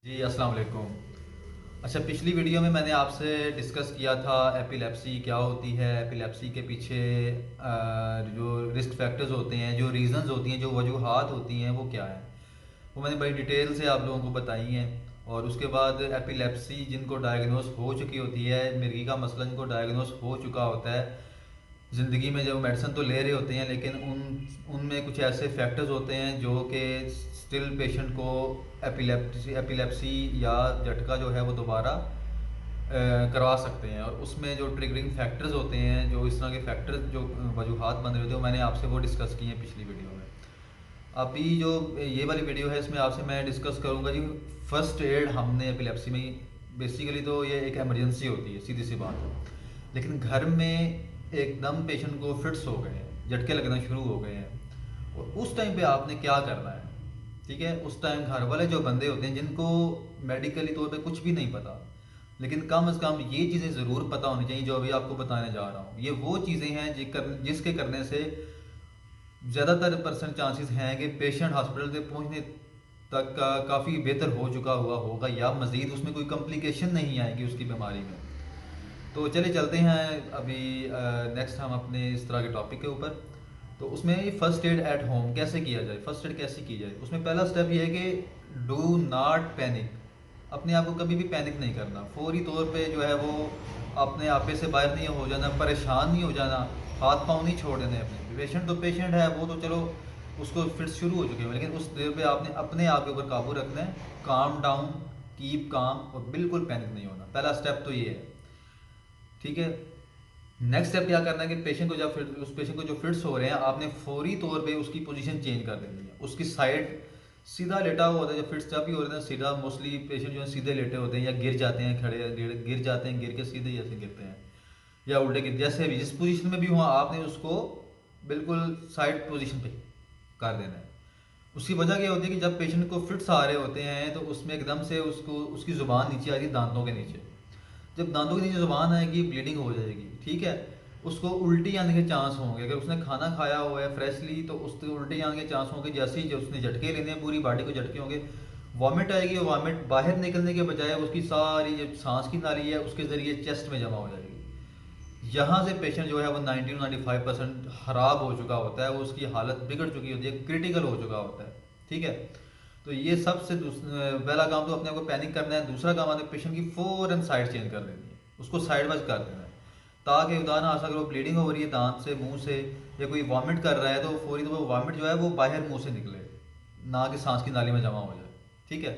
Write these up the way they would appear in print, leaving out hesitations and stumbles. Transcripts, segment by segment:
जी, अस्सलाम वालेकुम। अच्छा, पिछली वीडियो में मैंने आपसे डिस्कस किया था एपिलेप्सी क्या होती है, एपिलेप्सी के पीछे जो रिस्क फैक्टर्स होते हैं, जो रीज़न्स होती हैं, जो वजूहात होती हैं, वो क्या हैं। वो मैंने बड़ी डिटेल से आप लोगों को बताई हैं। और उसके बाद एपिलेप्सी जिनको डायग्नोस हो चुकी होती है, मिर्गी का मसला जिनको डायग्नोस हो चुका होता है, ज़िंदगी में जब मेडिसिन तो ले रहे होते हैं, लेकिन उनमें कुछ ऐसे फैक्टर्स होते हैं जो कि स्टिल पेशेंट को एपिलेप्सी या झटका जो है वो दोबारा करवा सकते हैं। और उसमें जो ट्रिगरिंग फैक्टर्स होते हैं, जो इस तरह के फैक्टर्स जो वजूहात बन रहे होते हैं, वो मैंने आपसे वो डिस्कस किए हैं पिछली वीडियो में। अभी जो ये वाली वीडियो है, इसमें आपसे मैं डिस्कस करूँगा जी फ़र्स्ट एड हमने एपिलेप्सी में। बेसिकली तो ये एक इमरजेंसी होती है, सीधी सी बात है। लेकिन घर में एकदम पेशेंट को फिट्स हो गए हैं, झटके लगना शुरू हो गए हैं, और उस टाइम पे आपने क्या करना है। ठीक है, उस टाइम घर वाले जो बंदे होते हैं जिनको मेडिकली तौर पे कुछ भी नहीं पता, लेकिन कम से कम ये चीज़ें ज़रूर पता होनी चाहिए जो अभी आपको बताने जा रहा हूँ। ये वो चीज़ें हैं जिसके करने से ज़्यादातर परसेंट चांसेस हैं कि पेशेंट हॉस्पिटल तक पहुंचने तक का काफ़ी बेहतर हो चुका हुआ होगा, या मज़ीद उसमें कोई कॉम्प्लिकेशन नहीं आएगी उसकी बीमारी में। तो चलिए चलते हैं अभी नेक्स्ट हम अपने इस तरह के टॉपिक के ऊपर। तो उसमें फ़र्स्ट एड एट होम कैसे किया जाए, फ़र्स्ट एड कैसे की जाए। उसमें पहला स्टेप ये है कि डू नॉट पैनिक। अपने आप को कभी भी पैनिक नहीं करना, फौरी तौर पे जो है वो अपने आपे से बाहर नहीं हो जाना, परेशान नहीं हो जाना, हाथ पाँव नहीं छोड़ देने अपने। पेशेंट तो पेशेंट है, वो तो चलो उसको फिर शुरू हो चुके हैं, लेकिन उस देर पे आपने अपने आप के ऊपर काबू रखना है। काम डाउन, कीप काम, और बिल्कुल पैनिक नहीं होना। पहला स्टेप तो ये है। ठीक है। नेक्स्ट स्टेप क्या करना है कि पेशेंट को जब उस पेशेंट को जो फिट्स हो रहे हैं, आपने फौरी तौर पे उसकी पोजीशन चेंज कर देनी है। उसकी साइड सीधा लेटा हुआ होता है, जब फिट्स जब भी हो रहे हैं सीधा, मोस्टली पेशेंट जो है सीधे लेटे होते हैं, या गिर जाते हैं, खड़े गिर जाते हैं, गिर के सीधे जैसे गिरते हैं, या उल्टे गिर, जैसे भी जिस पोजीशन में भी हुआ आपने उसको बिल्कुल साइड पोजीशन पे कर देना है। उसकी वजह क्या होती है कि जब पेशेंट को फिट्स आ रहे होते हैं तो उसमें एकदम से उसको उसकी ज़ुबान नीचे आ रही है, दांतों के नीचे। जब दांतों के नीचे ज़ुबान आएगी, ब्लीडिंग हो जाएगी। ठीक है। उसको उल्टी आने के चांस होंगे, अगर उसने खाना खाया हुआ है फ्रेशली तो उसके उल्टी आने के चांस होंगे। जैसे ही जब उसने झटके लेने हैं, पूरी बॉडी को झटके होंगे, वॉमिट आएगी, और वॉमिट बाहर निकलने के बजाय उसकी सारी जो सांस की नाली है उसके ज़रिए चेस्ट में जमा हो जाएगी। यहाँ से पेशेंट जो है वो 90 to 95% ख़राब हो चुका होता है, वो उसकी हालत बिगड़ चुकी होती है, क्रिटिकल हो चुका होता है। ठीक है। तो ये सबसे पहला काम तो अपने आप को पैनिक करना है। दूसरा काम आते पेशेंट की फ़ौरन साइड चेंज कर देनी है, उसको साइड वाइज कर देना है, ताकि उदाहरण आ अगर वो ब्लीडिंग हो रही है दांत से, मुंह से, या कोई वॉमिट कर रहा है तो फौरी तो वो वॉमिट जो है वो बाहर मुंह से निकले, ना कि सांस की नाली में जमा हो जाए। ठीक है।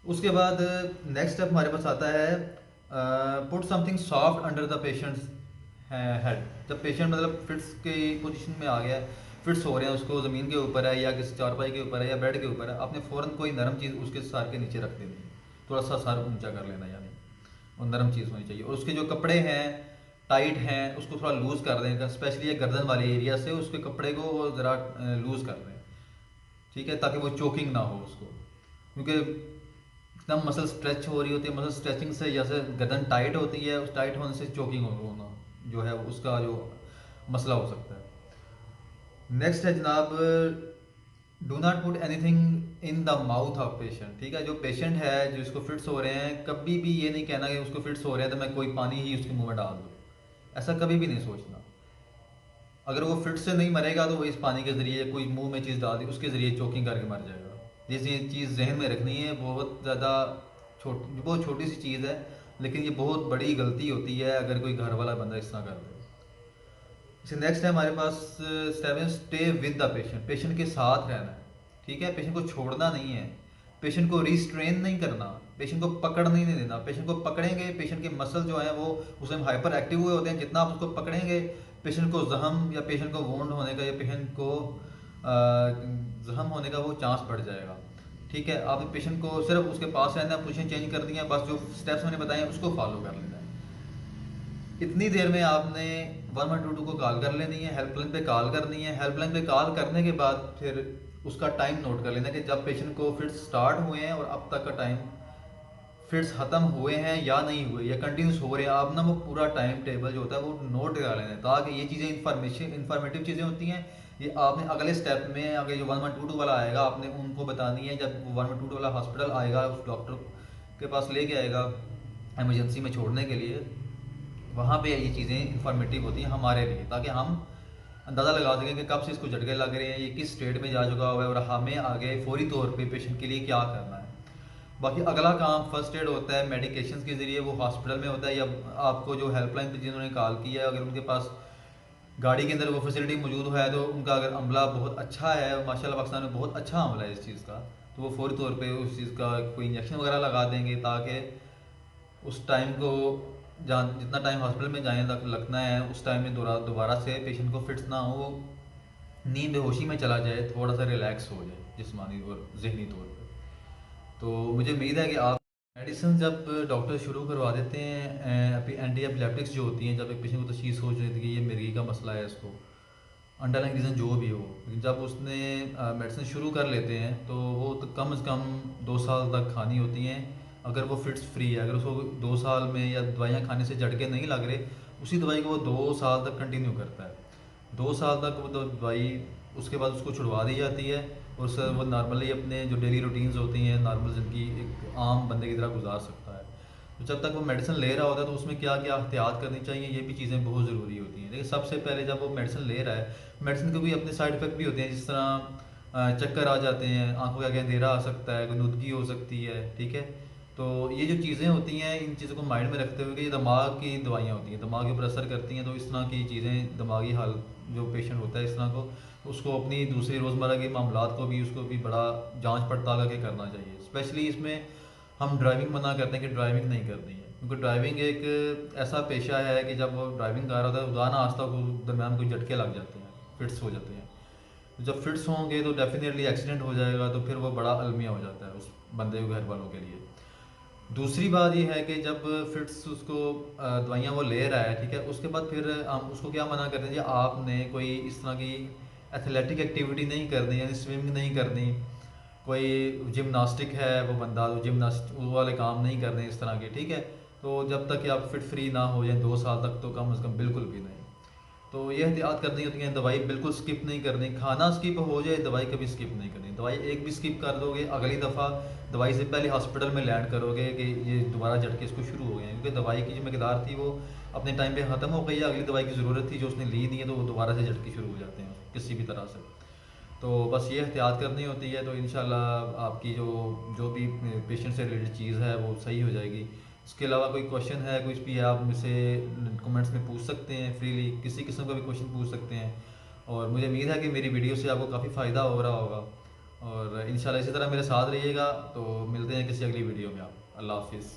उसके बाद नेक्स्ट स्टेप हमारे पास आता है, put something soft under the patients head. जब पेशेंट मतलब फिट्स की पोजीशन में आ गया है, फिट्स हो रहे हैं, उसको ज़मीन के ऊपर है, या किसी चारपाई के ऊपर है, या बेड के ऊपर है, आपने फ़ौरन कोई नरम चीज़ उसके सर के नीचे रख देनी है। थोड़ा सा सर ऊंचा कर लेना, यानी वो नरम चीज़ होनी चाहिए। और उसके जो कपड़े हैं टाइट हैं, उसको थोड़ा लूज़ कर दें, स्पेशली ये गर्दन वाले एरिया से उसके कपड़े को वो ज़रा लूज़ कर दें। ठीक है, ताकि वो चोकिंग ना हो उसको, क्योंकि एकदम मसल स्ट्रेच हो रही होती है, मसल स्ट्रेचिंग से जैसे गर्दन टाइट होती है, उस टाइट होने से चोकिंग होना जो है उसका जो मसला हो सकता है। नेक्स्ट है जनाब, do not put anything in the mouth of patient. ठीक है, जो पेशेंट है जिसको फिट्स हो रहे हैं, कभी भी ये नहीं कहना कि उसको फिट्स हो रहे हैं तो मैं कोई पानी ही उसके मुंह में डाल दूँ। ऐसा कभी भी नहीं सोचना। अगर वो फिट से नहीं मरेगा तो वो इस पानी के ज़रिए कोई मुंह में चीज़ डाल दी, उसके ज़रिए चोकिंग करके मर जाएगा। जैसे ये चीज़ जहन में रखनी है, बहुत ज़्यादा बहुत छोटी सी चीज़ है, लेकिन ये बहुत बड़ी गलती होती है अगर कोई घर वाला बंदा इस तरह कर दे। इसे नेक्स्ट है हमारे पास स्टेप है, stay with the patient. Patient के साथ रहना है। ठीक है, पेशेंट को छोड़ना नहीं है, पेशेंट को रिस्ट्रेन नहीं करना, पेशेंट को पकड़ नहीं देना। पेशेंट को पकड़ेंगे, पेशेंट के मसल जो है वो उसमें हाइपर एक्टिव हुए होते हैं, जितना आप उसको पकड़ेंगे पेशेंट को जख्म या पेशेंट को वोंड होने का या पेशेंट को जख्म होने का वो चांस बढ़ जाएगा। ठीक है, आप पेशेंट को सिर्फ उसके पास रहना है, पोजीशन चेंज कर दी है, बस जो स्टेप्स मैंने बताए हैं उसको फॉलो कर लेना है। इतनी देर में आपने 1122 को कॉल कर लेनी है, हेल्पलाइन पे कॉल करनी है। हेल्पलाइन पे कॉल करने के बाद फिर उसका टाइम नोट कर लेना कि जब पेशेंट को फिट्स स्टार्ट हुए हैं और अब तक का टाइम, फिट्स ख़त्म हुए हैं या नहीं हुए, या कंटिन्यूस हो रहे हैं, आप ना वो पूरा टाइम टेबल जो होता है वो नोट करा लेना है, ताकि ये चीज़ें इंफॉर्मेटिव चीज़ें होती हैं, ये आपने अगले स्टेप में आगे जो 1122 वाला आएगा आपने उनको बतानी है। जब 1122 वाला हॉस्पिटल आएगा उस डॉक्टर के पास लेके आएगा इमरजेंसी में छोड़ने के लिए, वहाँ पे ये चीज़ें इंफॉर्मेटिव होती हैं हमारे लिए, ताकि हम अंदाज़ा लगा सकें कि कब से इसको झटके लग रहे हैं, ये किस स्टेट में जा चुका हुआ है और हमें आगे फौरी तौर पे पेशेंट के लिए क्या करना है। बाकी अगला काम फर्स्ट एड होता है मेडिकेशंस के ज़रिए, वो हॉस्पिटल में होता है या आपको जो हेल्पलाइन पे जिन्होंने कॉल किया है, अगर उनके पास गाड़ी के अंदर वो फैसिलिटी मौजूद है, तो उनका अगर अमला बहुत अच्छा है, माशाल्लाह पाकिस्तान में बहुत अच्छा अमला है इस चीज़ का, तो वो फौरी तौर पे उस चीज़ का कोई इंजेक्शन वगैरह लगा देंगे, ताकि उस टाइम को जहाँ जितना टाइम हॉस्पिटल में जाने तक लगना है उस टाइम में दोबारा से पेशेंट को फिट्स ना हो, वो नींद बेहोशी में चला जाए, थोड़ा सा रिलैक्स हो जाए जिस्मानी और जहनी तौर पर। तो मुझे उम्मीद है कि आप मेडिसिन जब डॉक्टर शुरू करवा देते हैं, एंटी एपिलेप्टिक्स जो होती हैं, जब एक पेशेंट को तशखीस हो जाती है कि ये मिर्गी का मसला है, इसको अंडरलाइन रीज़न जो भी हो, लेकिन जब उसने मेडिसिन शुरू कर लेते हैं तो वो तो कम से कम 2 साल तक खानी होती हैं। अगर वो फिट्स फ्री है, अगर उसको 2 साल में या दवाइयाँ खाने से झटके नहीं लग रहे, उसी दवाई को वो 2 साल तक कंटिन्यू करता है। 2 साल तक वो दवाई उसके बाद उसको छुड़वा दी जाती है और उससे वो नॉर्मली अपने जो डेली रूटीन्स होती हैं नॉर्मल ज़िंदगी एक आम बंदे की तरह गुजार सकता है। तो जब तक वो मेडिसिन ले रहा होता है तो उसमें क्या क्या एहतियात करनी चाहिए, ये भी चीज़ें बहुत ज़रूरी होती हैं। लेकिन सबसे पहले जब वो मेडिसिन ले रहा है, मेडिसिन के भी अपने साइड इफ़ेक्ट भी होते हैं, जिस तरह चक्कर आ जाते हैं, आंखों के आगे अंधेरा आ सकता है, गनुदगी हो सकती है, ठीक है। तो ये जो चीज़ें होती हैं, इन चीज़ों को माइंड में रखते हुए कि ये दिमाग की दवाइयाँ होती हैं, दिमाग के ऊपर असर करती हैं, तो इस तरह की चीज़ें दिमागी हाल जो पेशेंट होता है इस तरह को, उसको अपनी दूसरी रोज़मर्रा के मामलात को भी उसको भी बड़ा जांच पड़ताल करके करना चाहिए। स्पेशली इसमें हम ड्राइविंग मना करते हैं कि ड्राइविंग नहीं करनी है, क्योंकि ड्राइविंग एक ऐसा पेशा है कि जब वो ड्राइविंग कर रहा होता है खुदा ना आस्ता को दरमियान कोई झटके लग जाते हैं, फिट्स हो जाते हैं। तो जब फिट्स होंगे तो डेफिनेटली एक्सीडेंट हो जाएगा, तो फिर वो बड़ा अलमिया हो जाता है उस बंदे के घर वालों के लिए। दूसरी बात ये है कि जब फिट्स उसको दवाइयाँ वो ले रहा है, ठीक है, उसके बाद फिर हम उसको क्या मना करते हैं जी, आपने कोई इस तरह की एथलेटिक एक्टिविटी नहीं करनी, यानी स्विमिंग नहीं करनी, कोई जिमनास्टिक है वो बंदा, तो जिमनास्ट वो वाले काम नहीं करने इस तरह के, ठीक है। तो जब तक कि आप फिट फ्री ना हो जाए 2 साल तक, तो कम अज़ कम बिल्कुल भी नहीं। तो ये एहतियात करनी होती है, दवाई बिल्कुल स्किप नहीं करनी, खाना स्किप हो जाए दवाई कभी स्किप नहीं करनी। दवाई एक भी स्किप कर दोगे, अगली दफ़ा दवाई से पहले हॉस्पिटल में लैंड करोगे कि ये दोबारा झटके इसको शुरू हो गए हैं, क्योंकि दवाई की जो मकदार थी वो अपने टाइम पे ख़त्म हो गई है, अगली दवाई की ज़रूरत थी जो उसने ली नहीं है, तो वो दोबारा से झटके शुरू हो जाते हैं किसी भी तरह से। तो बस ये एहतियात करनी होती है, तो इंशाल्लाह आपकी जो जो भी पेशेंट से रिलेटेड चीज़ है वो सही हो जाएगी। इसके अलावा कोई क्वेश्चन है कुछ भी, आप मुझसे कमेंट्स में पूछ सकते हैं, फ्रीली किसी किस्म का भी क्वेश्चन पूछ सकते हैं। और मुझे उम्मीद है कि मेरी वीडियो से आपको काफ़ी फ़ायदा हो रहा होगा, और इंशाल्लाह इसी तरह मेरे साथ रहिएगा। तो मिलते हैं किसी अगली वीडियो में। आप अल्लाह हाफिज़।